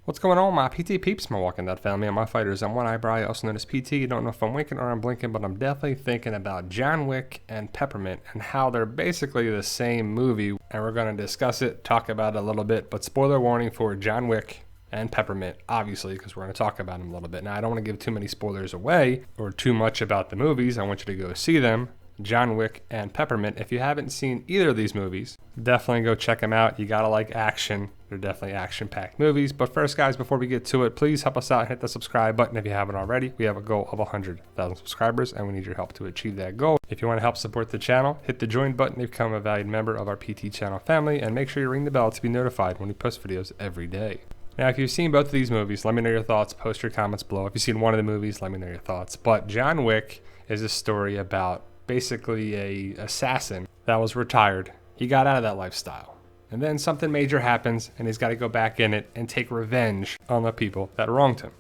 What's going on, my PT peeps, my Walking Dead family, and my fighters? I'm One Eyebrow, also known as PT. You don't know if I'm winking or I'm blinking, but I'm definitely thinking about John Wick and Peppermint and how they're basically the same movie. And we're going to discuss it, talk about it a little bit, but spoiler warning for John Wick and Peppermint, obviously, because we're going to talk about them a little bit. Now, I don't want to give too many spoilers away or too much about the movies. I want you to go see them. John Wick and Peppermint. If you haven't seen either of these movies, definitely go check them out. You gotta like action. They're definitely action-packed movies. But first, guys, before we get to it, please help us out and hit the subscribe button if you haven't already. We have a goal of 100,000 subscribers, and we need your help to achieve that goal. If you want to help support the channel, hit the join button to become a valued member of our PT channel family, and make sure you ring the bell to be notified when we post videos every day. Now, if you've seen both of these movies, let me know your thoughts. Post your comments below. If you've seen one of the movies, let me know your thoughts. But John Wick is a story about basically a assassin that was retired. He got out of that lifestyle, and then something major happens and he's got to go back in it and take revenge on the people that wronged him.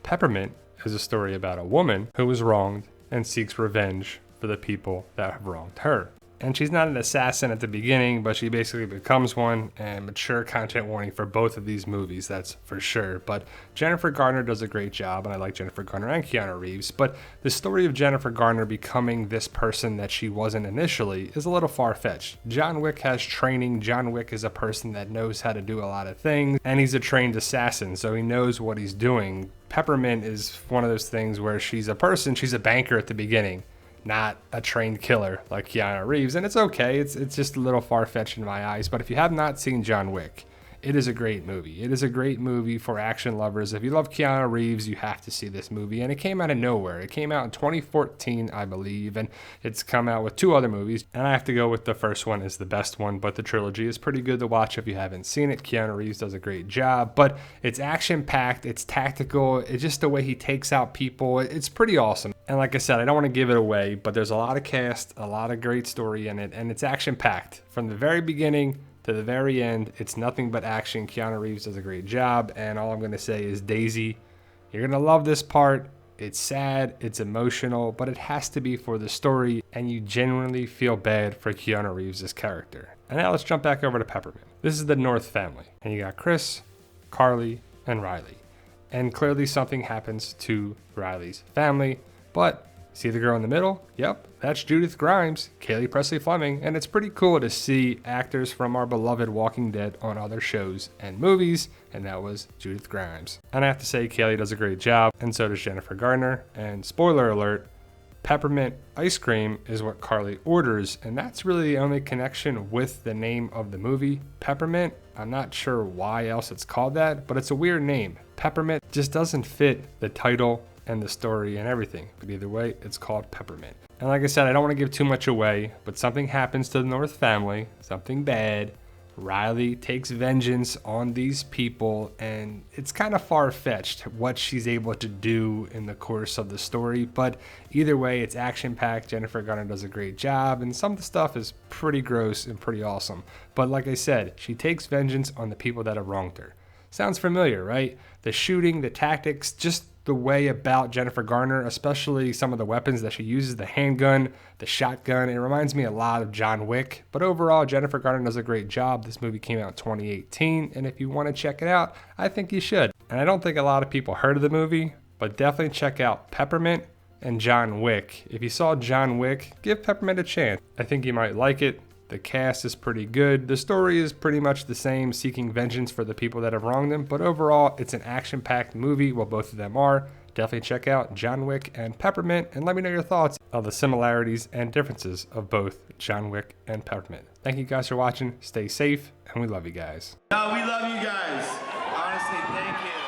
Peppermint is a story about a woman who was wronged and seeks revenge for the people that have wronged her. And she's not an assassin at the beginning, but she basically becomes one, and mature content warning for both of these movies, that's for sure. But Jennifer Garner does a great job, and I like Jennifer Garner and Keanu Reeves. But the story of Jennifer Garner becoming this person that she wasn't initially is a little far-fetched. John Wick has training. John Wick is a person that knows how to do a lot of things, and he's a trained assassin, so he knows what he's doing. Peppermint is one of those things where she's a person, she's a banker at the beginning, not a trained killer like Keanu Reeves. And it's okay, it's just a little far-fetched in my eyes. But if you have not seen John Wick, it is a great movie. It is a great movie for action lovers. If you love Keanu Reeves, you have to see this movie. And it came out of nowhere. It came out in 2014, I believe, and it's come out with two other movies. And I have to go with the first one is the best one, but the trilogy is pretty good to watch if you haven't seen it. Keanu Reeves does a great job, but it's action-packed, it's tactical, it's just the way he takes out people. It's pretty awesome. And like I said, I don't want to give it away, but there's a lot of cast, a lot of great story in it, and it's action-packed. From the very beginning to the very end, it's nothing but action. Keanu Reeves does a great job, and all I'm going to say is, Daisy, you're going to love this part. It's sad, it's emotional, but it has to be for the story, and you genuinely feel bad for Keanu Reeves' character. And now let's jump back over to Peppermint. This is the North family, and you got Chris, Carly, and Riley. And clearly something happens to Riley's family, but see the girl in the middle? Yep, that's Judith Grimes, Kaylee Presley Fleming, and it's pretty cool to see actors from our beloved Walking Dead on other shows and movies, and that was Judith Grimes. And I have to say, Kaylee does a great job, and so does Jennifer Garner. And spoiler alert, Peppermint ice cream is what Carly orders, and that's really the only connection with the name of the movie, Peppermint. I'm not sure why else it's called that, but it's a weird name. Peppermint just doesn't fit the title and the story and everything, but either way, it's called Peppermint. And like I said, I don't want to give too much away, but something happens to the North family, something bad. Riley takes vengeance on these people, and it's kind of far-fetched what she's able to do in the course of the story, but either way, it's action-packed. Jennifer Garner does a great job, and some of the stuff is pretty gross and pretty awesome. But like I said, she takes vengeance on the people that have wronged her. Sounds familiar, right? The shooting, the tactics, just the way about Jennifer Garner, especially some of the weapons that she uses, the handgun, the shotgun. It reminds me a lot of John Wick, but overall, Jennifer Garner does a great job. This movie came out in 2018, and if you want to check it out, I think you should. And I don't think a lot of people heard of the movie, but definitely check out Peppermint and John Wick. If you saw John Wick, give Peppermint a chance. I think you might like it. The cast is pretty good. The story is pretty much the same, seeking vengeance for the people that have wronged them. But overall, it's an action-packed movie. Well, both of them are. Definitely check out John Wick and Peppermint, and let me know your thoughts of the similarities and differences of both John Wick and Peppermint. Thank you guys for watching. Stay safe, and we love you guys. No, we love you guys. Honestly, thank you.